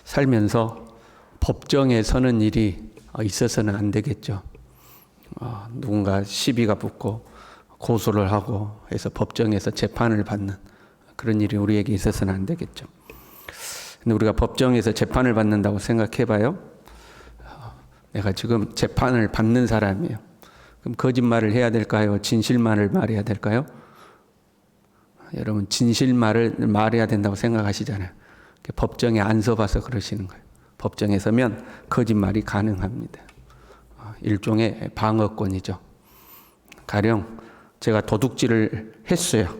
살면서 법정에 서는 일이 있어서는 안 되겠죠. 누군가 시비가 붙고 고소를 하고 해서 법정에서 재판을 받는 그런 일이 우리에게 있어서는 안 되겠죠. 근데 우리가 법정에서 재판을 받는다고 생각해 봐요. 내가 지금 재판을 받는 사람이에요. 그럼 거짓말을 해야 될까요? 진실말을 말해야 될까요? 여러분, 진실말을 말해야 된다고 생각하시잖아요. 법정에 안 서봐서 그러시는 거예요. 법정에 서면 거짓말이 가능합니다. 일종의 방어권이죠. 가령 제가 도둑질을 했어요.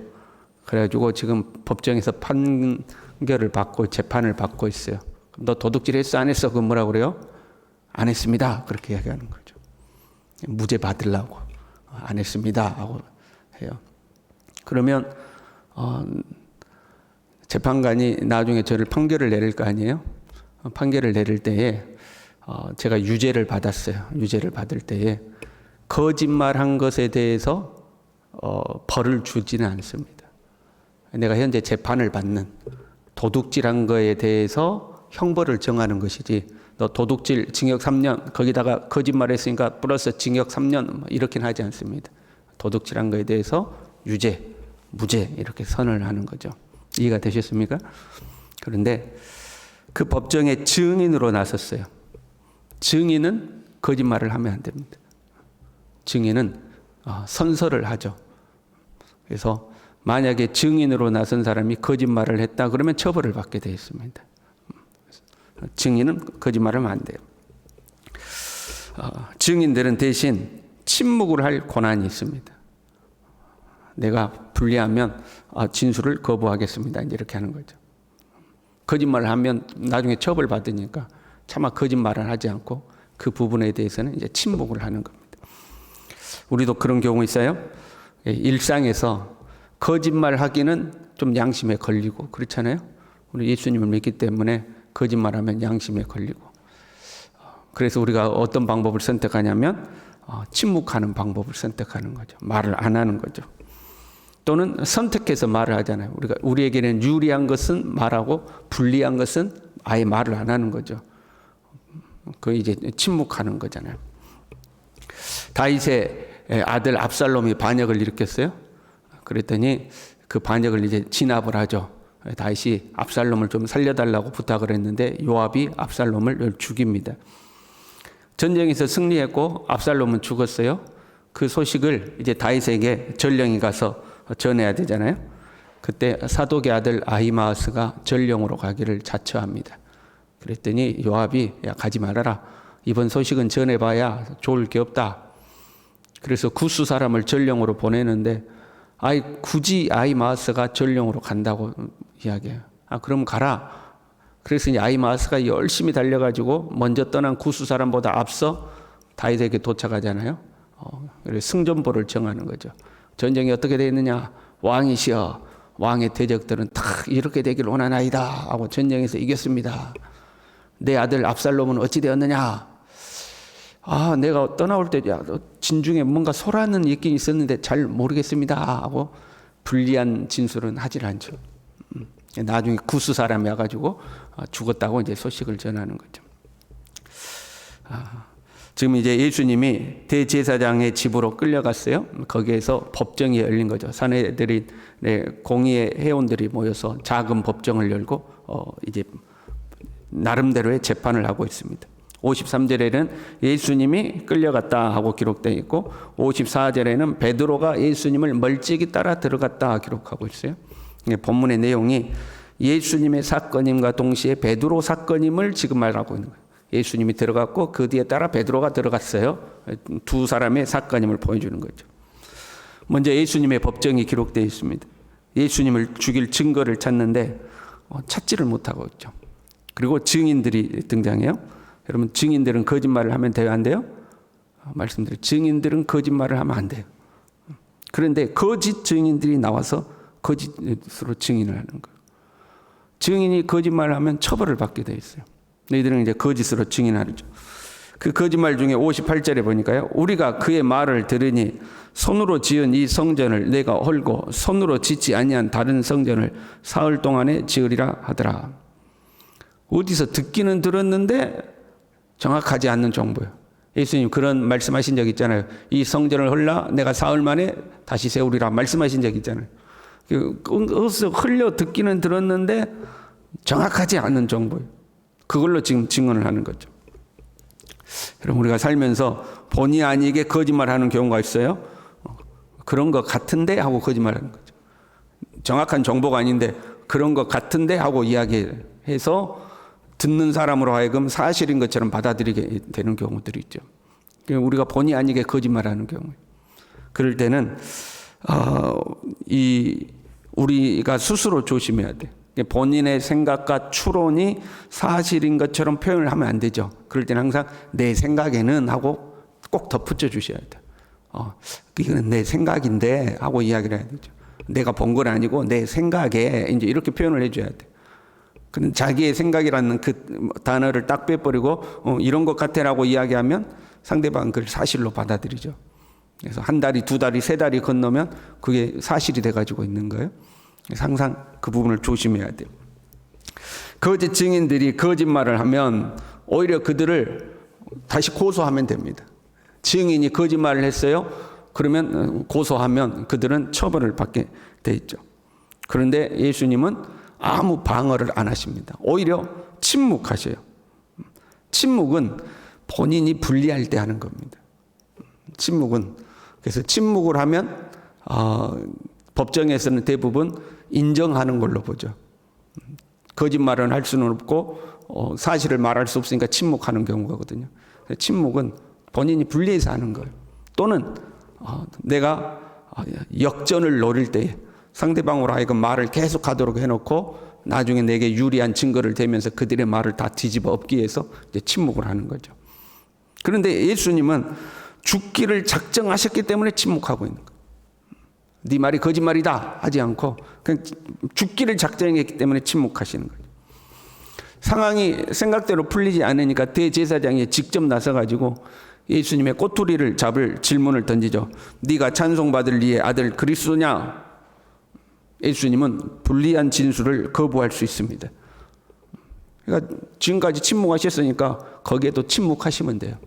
그래가지고 지금 법정에서 판결을 받고 재판을 받고 있어요. 너 도둑질 했어 안 했어? 그럼 뭐라고 그래요? 안 했습니다. 그렇게 이야기하는 거죠. 무죄 받으려고 안 했습니다 하고 해요. 그러면 재판관이 나중에 저를 판결을 내릴 거 아니에요? 판결을 내릴 때에 제가 유죄를 받았어요. 유죄를 받을 때에 거짓말한 것에 대해서 벌을 주지는 않습니다. 내가 현재 재판을 받는 도둑질한 거에 대해서 형벌을 정하는 것이지, 너 도둑질 징역 3년 거기다가 거짓말했으니까 플러스 징역 3년 이렇게는 하지 않습니다. 도둑질한 거에 대해서 유죄, 무죄 이렇게 선언을 하는 거죠. 이해가 되셨습니까? 그런데 그 법정에 증인으로 나섰어요. 증인은 거짓말을 하면 안 됩니다. 증인은 선서를 하죠. 그래서 만약에 증인으로 나선 사람이 거짓말을 했다 그러면 처벌을 받게 되어 있습니다. 증인은 거짓말하면 안 돼요. 증인들은 대신 침묵을 할 권한이 있습니다. 내가 불리하면 진술을 거부하겠습니다. 이제 이렇게 하는 거죠. 거짓말을 하면 나중에 처벌 받으니까 차마 거짓말을 하지 않고 그 부분에 대해서는 이제 침묵을 하는 겁니다. 우리도 그런 경우 있어요. 일상에서 거짓말 하기는 좀 양심에 걸리고 그렇잖아요. 우리 예수님을 믿기 때문에 거짓말하면 양심에 걸리고, 그래서 우리가 어떤 방법을 선택하냐면 침묵하는 방법을 선택하는 거죠. 말을 안 하는 거죠. 또는 선택해서 말을 하잖아요. 우리에게는 유리한 것은 말하고 불리한 것은 아예 말을 안 하는 거죠. 그 이제 침묵하는 거잖아요. 다윗의 아들 압살롬이 반역을 일으켰어요. 그랬더니 그 반역을 이제 진압을 하죠. 다윗이 압살롬을 좀 살려달라고 부탁을 했는데 요압이 압살롬을 죽입니다. 전쟁에서 승리했고 압살롬은 죽었어요. 그 소식을 이제 다윗에게 전령이 가서 전해야 되잖아요. 그때 사독의 아들 아히마아스가 전령으로 가기를 자처합니다. 그랬더니 요압이 야 가지 말아라. 이번 소식은 전해봐야 좋을 게 없다. 그래서 구스 사람을 전령으로 보내는데 굳이 아히마아스가 전령으로 간다고 이야기해요. 그럼 가라. 그래서 이제 아히마아스가 열심히 달려가지고 먼저 떠난 구스 사람보다 앞서 다윗에게 도착하잖아요. 그래서 승전보를 정하는 거죠. 전쟁이 어떻게 되었느냐? 왕이시여, 왕의 대적들은 다 이렇게 되길 원하나이다 하고 전쟁에서 이겼습니다. 내 아들 압살롬은 어찌 되었느냐? 내가 떠나올 때 진중에 뭔가 소라는 느낌이 있었는데 잘 모르겠습니다 하고 불리한 진술은 하질 않죠. 나중에 구스 사람이 와가지고 죽었다고 이제 소식을 전하는 거죠. 지금 이제 예수님이 대제사장의 집으로 끌려갔어요. 거기에서 법정이 열린 거죠. 산헤드린의 공의회 회원들이 모여서 작은 법정을 열고 이제 나름대로의 재판을 하고 있습니다. 53절에는 예수님이 끌려갔다 하고 기록되어 있고 54절에는 베드로가 예수님을 멀찍이 따라 들어갔다 기록하고 있어요. 본문의 내용이 예수님의 사건임과 동시에 베드로 사건임을 지금 말하고 있는 거예요. 예수님이 들어갔고 그 뒤에 따라 베드로가 들어갔어요. 두 사람의 사건임을 보여주는 거죠. 먼저 예수님의 법정이 기록되어 있습니다. 예수님을 죽일 증거를 찾는데 찾지를 못하고 있죠. 그리고 증인들이 등장해요. 여러분, 증인들은 거짓말을 하면 돼요, 안 돼요? 말씀드려요. 증인들은 거짓말을 하면 안 돼요. 그런데 거짓 증인들이 나와서 거짓으로 증인을 하는 거예요. 증인이 거짓말을 하면 처벌을 받게 돼 있어요. 너희들은 이제 거짓으로 증인하죠. 그 거짓말 중에 58절에 보니까요. 우리가 그의 말을 들으니 손으로 지은 이 성전을 내가 헐고 손으로 짓지 아니한 다른 성전을 사흘 동안에 지으리라 하더라. 어디서 듣기는 들었는데 정확하지 않는 정보예요. 예수님 그런 말씀하신 적 있잖아요. 이 성전을 헐라 내가 사흘 만에 다시 세우리라 말씀하신 적 있잖아요. 어디서 흘려 듣기는 들었는데 정확하지 않은 정보예요. 그걸로 지금 증언을 하는 거죠. 여러분 우리가 살면서 본의 아니게 거짓말하는 경우가 있어요. 그런 것 같은데 하고 거짓말하는 거죠. 정확한 정보가 아닌데 그런 것 같은데 하고 이야기해서 듣는 사람으로 하여금 사실인 것처럼 받아들이게 되는 경우들이 있죠. 우리가 본의 아니게 거짓말하는 경우. 그럴 때는 우리가 스스로 조심해야 돼. 본인의 생각과 추론이 사실인 것처럼 표현을 하면 안 되죠. 그럴 때는 항상 내 생각에는 하고 꼭 덧붙여 주셔야 돼. 이거는 내 생각인데 하고 이야기를 해야 되죠. 내가 본 건 아니고 내 생각에 이제 이렇게 표현을 해줘야 돼. 그런 자기의 생각이라는 그 단어를 딱 빼버리고 이런 것 같아라고 이야기하면 상대방은 그걸 사실로 받아들이죠. 그래서 한 달이, 두 달이, 세 달이 건너면 그게 사실이 돼가지고 있는 거예요. 그래서 항상 그 부분을 조심해야 돼요. 거짓 증인들이 거짓말을 하면 오히려 그들을 다시 고소하면 됩니다. 증인이 거짓말을 했어요. 그러면 고소하면 그들은 처벌을 받게 돼 있죠. 그런데 예수님은 아무 방어를 안 하십니다. 오히려 침묵하셔요. 침묵은 본인이 불리할 때 하는 겁니다. 침묵은 그래서 침묵을 하면 법정에서는 대부분 인정하는 걸로 보죠. 거짓말은 할 수는 없고 사실을 말할 수 없으니까 침묵하는 경우거든요. 침묵은 본인이 불리해서 하는 거예요. 또는 내가 역전을 노릴 때에 상대방으로 하여금 말을 계속하도록 해놓고 나중에 내게 유리한 증거를 대면서 그들의 말을 다 뒤집어 엎기 위해서 이제 침묵을 하는 거죠. 그런데 예수님은 죽기를 작정하셨기 때문에 침묵하고 있는 거예요. 네 말이 거짓말이다 하지 않고 그냥 죽기를 작정했기 때문에 침묵하시는 거예요. 상황이 생각대로 풀리지 않으니까 대제사장이 직접 나서가지고 예수님의 꼬투리를 잡을 질문을 던지죠. 네가 찬송받을 이의 아들 그리스도냐? 예수님은 불리한 진술을 거부할 수 있습니다. 그러니까 지금까지 침묵하셨으니까 거기에도 침묵하시면 돼요.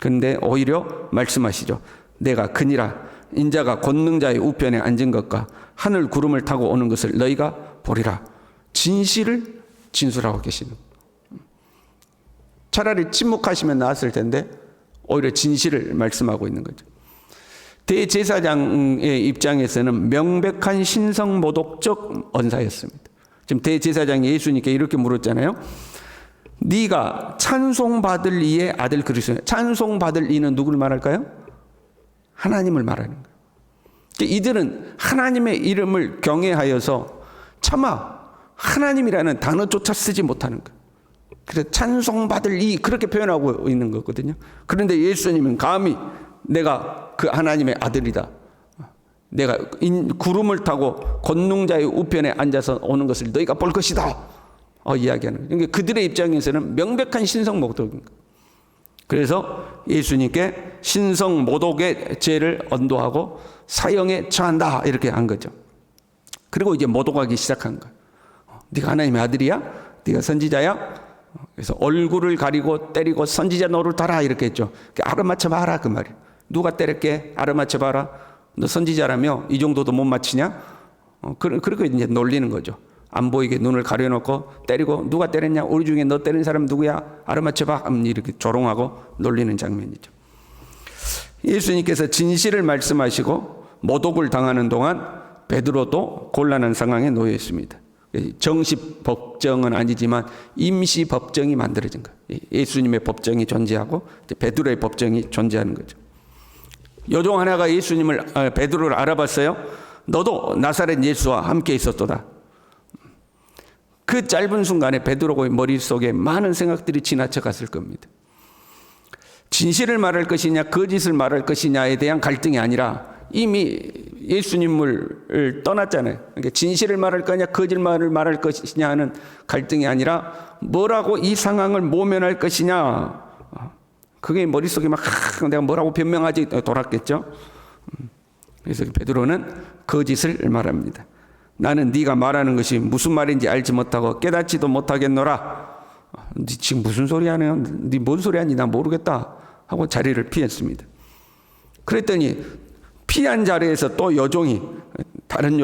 그런데 오히려 말씀하시죠. 내가 그니라 인자가 권능자의 우편에 앉은 것과 하늘 구름을 타고 오는 것을 너희가 보리라. 진실을 진술하고 계시는. 차라리 침묵하시면 나았을 텐데 오히려 진실을 말씀하고 있는 거죠. 대제사장의 입장에서는 명백한 신성모독적 언사였습니다. 지금 대제사장이 예수님께 이렇게 물었잖아요. 네가 찬송받을 이의 아들 그리스도. 찬송받을 이는 누구를 말할까요? 하나님을 말하는 거예요. 이들은 하나님의 이름을 경외하여서 차마 하나님이라는 단어조차 쓰지 못하는 거예요. 그래서 찬송받을 이 그렇게 표현하고 있는 거거든요. 그런데 예수님은 감히 내가 그 하나님의 아들이다. 내가 구름을 타고 권능자의 우편에 앉아서 오는 것을 너희가 볼 것이다. 이야기하는 거예요. 그러니까 그들의 입장에서는 명백한 신성모독인 거예요. 그래서 예수님께 신성모독의 죄를 언도하고 사형에 처한다 이렇게 한 거죠. 그리고 이제 모독하기 시작한 거예요. 네가 하나님의 아들이야? 네가 선지자야? 그래서 얼굴을 가리고 때리고 선지자 노릇하라 이렇게 했죠. 알아맞혀봐라 그 말이에요. 누가 때렸게? 알아맞혀봐라. 너 선지자라며 이 정도도 못 맞히냐? 그렇게 이제 놀리는 거죠. 안 보이게 눈을 가려놓고 때리고 누가 때렸냐? 우리 중에 너 때린 사람 누구야? 알아맞혀봐. 이렇게 조롱하고 놀리는 장면이죠. 예수님께서 진실을 말씀하시고 모독을 당하는 동안 베드로도 곤란한 상황에 놓여 있습니다. 정식 법정은 아니지만 임시 법정이 만들어진 거예요. 예수님의 법정이 존재하고 베드로의 법정이 존재하는 거죠. 여종 하나가 베드로를 알아봤어요. 너도 나사렛 예수와 함께 있었도다. 그 짧은 순간에 베드로의 머릿속에 많은 생각들이 지나쳐 갔을 겁니다. 진실을 말할 것이냐 거짓을 말할 것이냐에 대한 갈등이 아니라 이미 예수님을 떠났잖아요. 그러니까 진실을 말할 거냐 거짓말을 말할 것이냐 하는 갈등이 아니라 뭐라고 이 상황을 모면할 것이냐. 그게 머릿속에 막 내가 뭐라고 변명하지 돌았겠죠. 그래서 베드로는 거짓을 말합니다. 나는 네가 말하는 것이 무슨 말인지 알지 못하고 깨닫지도 못하겠노라. 네 지금 무슨 소리 하냐? 네 뭔 소리 하니? 나 모르겠다 하고 자리를 피했습니다. 그랬더니 피한 자리에서 또 여종이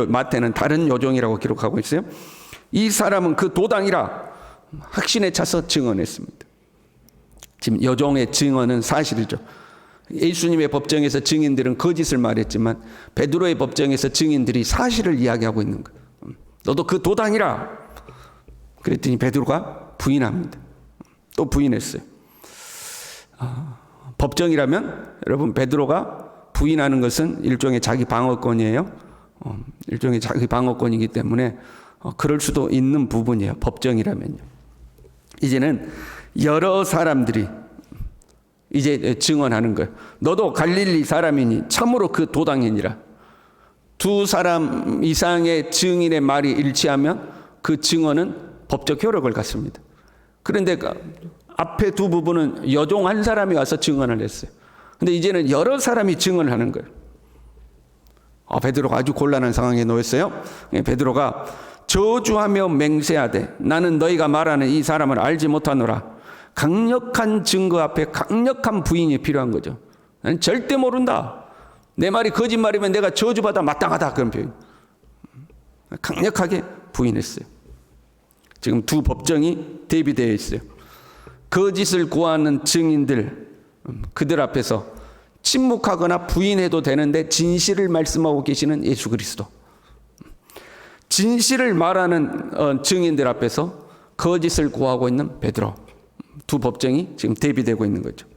마태는 다른 여종이라고 기록하고 있어요. 이 사람은 그 도당이라 확신에 차서 증언했습니다. 지금 여종의 증언은 사실이죠. 예수님의 법정에서 증인들은 거짓을 말했지만 베드로의 법정에서 증인들이 사실을 이야기하고 있는 거예요. 너도 그 도당이라. 그랬더니 베드로가 부인합니다. 또 부인했어요. 법정이라면 여러분 베드로가 부인하는 것은 일종의 자기 방어권이에요. 일종의 자기 방어권이기 때문에 그럴 수도 있는 부분이에요. 법정이라면요. 이제는 여러 사람들이 이제 증언하는 거예요. 너도 갈릴리 사람이니 참으로 그 도당이니라. 두 사람 이상의 증인의 말이 일치하면 그 증언은 법적 효력을 갖습니다. 그런데 앞에 두 부분은 여종 한 사람이 와서 증언을 했어요. 근데 이제는 여러 사람이 증언을 하는 거예요. 베드로가 아주 곤란한 상황에 놓였어요. 베드로가 저주하며 맹세하되 나는 너희가 말하는 이 사람을 알지 못하노라. 강력한 증거 앞에 강력한 부인이 필요한 거죠. 나는 절대 모른다. 내 말이 거짓말이면 내가 저주받아 마땅하다. 그런 표현. 강력하게 부인했어요. 지금 두 법정이 대비되어 있어요. 거짓을 구하는 증인들, 그들 앞에서 침묵하거나 부인해도 되는데 진실을 말씀하고 계시는 예수 그리스도. 진실을 말하는 증인들 앞에서 거짓을 구하고 있는 베드로. 두 법정이 지금 대비되고 있는 거죠.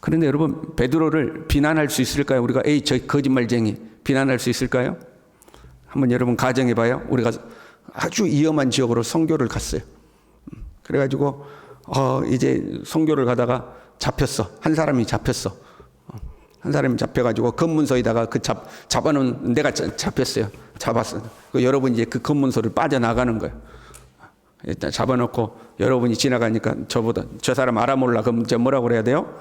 그런데 여러분 베드로를 비난할 수 있을까요? 우리가 저 거짓말쟁이 비난할 수 있을까요? 한번 여러분 가정해 봐요. 우리가 아주 위험한 지역으로 선교를 갔어요. 그래가지고 이제 선교를 가다가 잡혔어. 한 사람이 잡혔어. 한 사람이 잡혀가지고 검문소에다가 잡아놓은 내가 잡혔어요. 잡았어. 여러분 이제 그 검문소를 빠져나가는 거예요. 일단 잡아놓고 여러분이 지나가니까 저 사람 알아몰라. 그럼 저 뭐라고 그래야 돼요?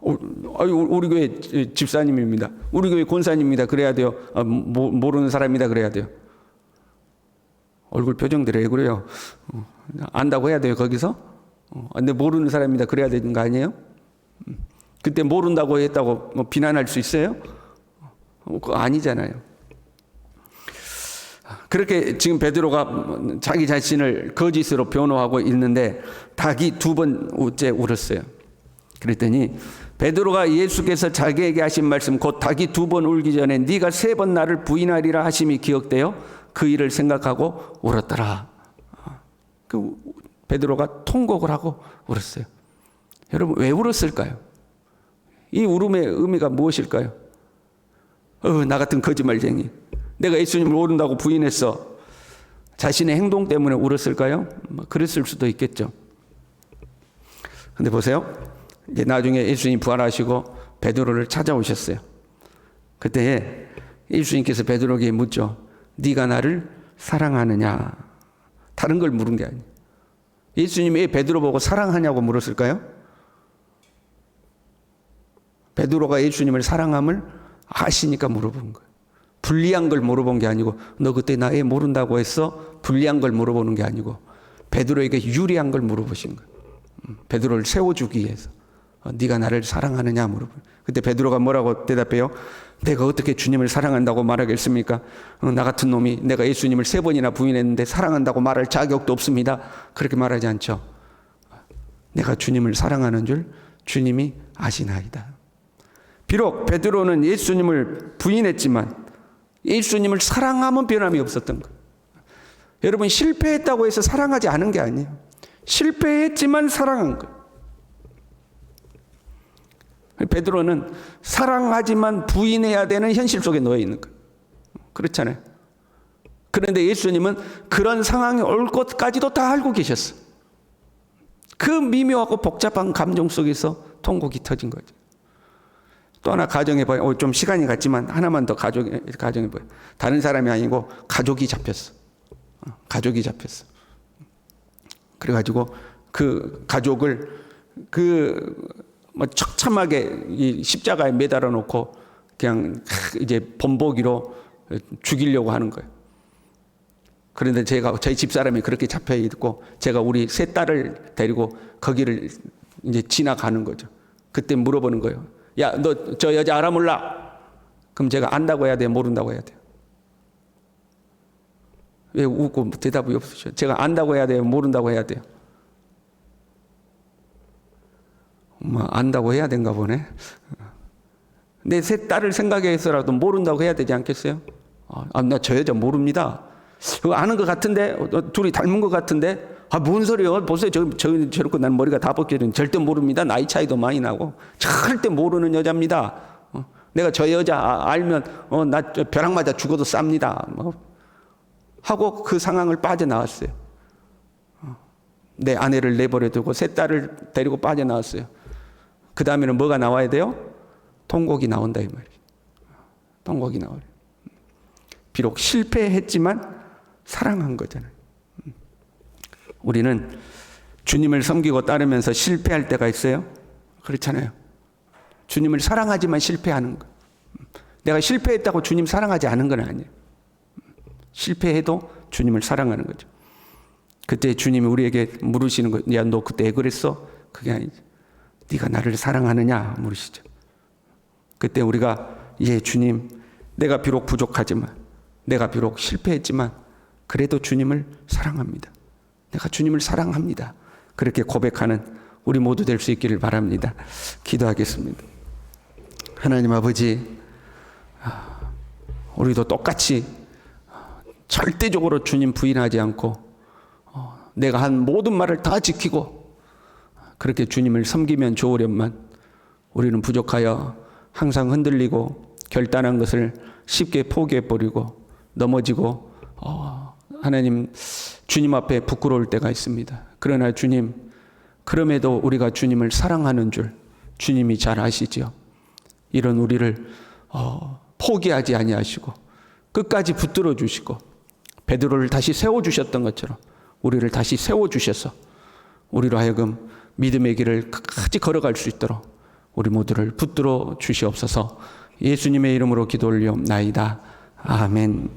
우리 교회 집사님입니다. 우리 교회 권사님입니다. 그래야 돼요. 모르는 사람이다 그래야 돼요. 얼굴 표정들이 왜 그래요? 안다고 해야 돼요 거기서? 근데 모르는 사람이다 그래야 되는 거 아니에요? 그때 모른다고 했다고 비난할 수 있어요? 그거 아니잖아요. 그렇게 지금 베드로가 자기 자신을 거짓으로 변호하고 있는데 닭이 2번째 울었어요. 그랬더니 베드로가 예수께서 자기에게 하신 말씀 곧 닭이 2번 울기 전에 네가 3번 나를 부인하리라 하심이 기억되어 그 일을 생각하고 울었더라. 그 베드로가 통곡을 하고 울었어요. 여러분 왜 울었을까요? 이 울음의 의미가 무엇일까요? 나 같은 거짓말쟁이. 내가 예수님을 모른다고 부인했어. 자신의 행동 때문에 울었을까요? 그랬을 수도 있겠죠. 근데 보세요. 이제 나중에 예수님 부활하시고 베드로를 찾아오셨어요. 그때 예수님께서 베드로에게 묻죠. 네가 나를 사랑하느냐? 다른 걸 물은 게 아니에요. 예수님이 왜 베드로 보고 사랑하냐고 물었을까요? 베드로가 예수님을 사랑함을 아시니까 물어본 거예요. 불리한 걸 물어본 게 아니고 너 그때 나 애 모른다고 했어? 불리한 걸 물어보는 게 아니고 베드로에게 유리한 걸 물어보신 거예요. 베드로를 세워주기 위해서. 네가 나를 사랑하느냐 물어보요. 그때 베드로가 뭐라고 대답해요? 내가 어떻게 주님을 사랑한다고 말하겠습니까? 나 같은 놈이 내가 예수님을 3번이나 부인했는데 사랑한다고 말할 자격도 없습니다. 그렇게 말하지 않죠. 내가 주님을 사랑하는 줄 주님이 아시나이다. 비록 베드로는 예수님을 부인했지만 예수님을 사랑하면 변함이 없었던 거예요. 여러분 실패했다고 해서 사랑하지 않은 게 아니에요. 실패했지만 사랑한 거예요. 베드로는 사랑하지만 부인해야 되는 현실 속에 놓여 있는 거예요. 그렇잖아요. 그런데 예수님은 그런 상황이 올 것까지도 다 알고 계셨어요. 그 미묘하고 복잡한 감정 속에서 통곡이 터진 거죠. 또 하나 가정해봐요. 좀 시간이 갔지만 하나만 더 가정해봐요. 다른 사람이 아니고 가족이 잡혔어. 가족이 잡혔어. 그래가지고 그 가족을 처참하게 이 십자가에 매달아 놓고 그냥 이제 본보기로 죽이려고 하는 거예요. 그런데 저희 집사람이 그렇게 잡혀 있고 제가 우리 세 딸을 데리고 거기를 이제 지나가는 거죠. 그때 물어보는 거예요. 야, 너 저 여자 알아 몰라? 그럼 제가 안다고 해야 돼요? 모른다고 해야 돼요? 왜 웃고 대답이 없으셔? 제가 안다고 해야 돼요? 모른다고 해야 돼요? 안다고 해야 된가 보네. 내 세 딸을 생각해서라도 모른다고 해야 되지 않겠어요? 나 저 여자 모릅니다. 아는 것 같은데, 둘이 닮은 것 같은데, 뭔 소리요? 보세요. 저렇게 난 머리가 다 벗겨진 절대 모릅니다. 나이 차이도 많이 나고. 절대 모르는 여자입니다. 내가 저 여자 알면, 나 벼락 맞아 죽어도 쌉니다. 하고 그 상황을 빠져나왔어요. 내 아내를 내버려 두고 세 딸을 데리고 빠져나왔어요. 그 다음에는 뭐가 나와야 돼요? 통곡이 나온다, 이 말이에요. 통곡이 나와요. 비록 실패했지만 사랑한 거잖아요. 우리는 주님을 섬기고 따르면서 실패할 때가 있어요? 그렇잖아요. 주님을 사랑하지만 실패하는 거. 내가 실패했다고 주님 사랑하지 않은 건 아니에요. 실패해도 주님을 사랑하는 거죠. 그때 주님이 우리에게 물으시는 거, 야, 너 그때 왜 그랬어? 그게 아니죠. 네가 나를 사랑하느냐 물으시죠. 그때 우리가 예, 주님, 내가 비록 부족하지만, 내가 비록 실패했지만 그래도 주님을 사랑합니다. 내가 주님을 사랑합니다. 그렇게 고백하는 우리 모두 될 수 있기를 바랍니다. 기도하겠습니다. 하나님 아버지, 우리도 똑같이 절대적으로 주님 부인하지 않고 내가 한 모든 말을 다 지키고 그렇게 주님을 섬기면 좋으련만 우리는 부족하여 항상 흔들리고 결단한 것을 쉽게 포기해버리고 넘어지고 하나님 주님 앞에 부끄러울 때가 있습니다. 그러나 주님, 그럼에도 우리가 주님을 사랑하는 줄 주님이 잘 아시지요. 이런 우리를 포기하지 아니하시고 끝까지 붙들어 주시고 베드로를 다시 세워주셨던 것처럼 우리를 다시 세워주셔서 우리로 하여금 믿음의 길을 끝까지 걸어갈 수 있도록 우리 모두를 붙들어 주시옵소서. 예수님의 이름으로 기도 올리옵나이다. 아멘.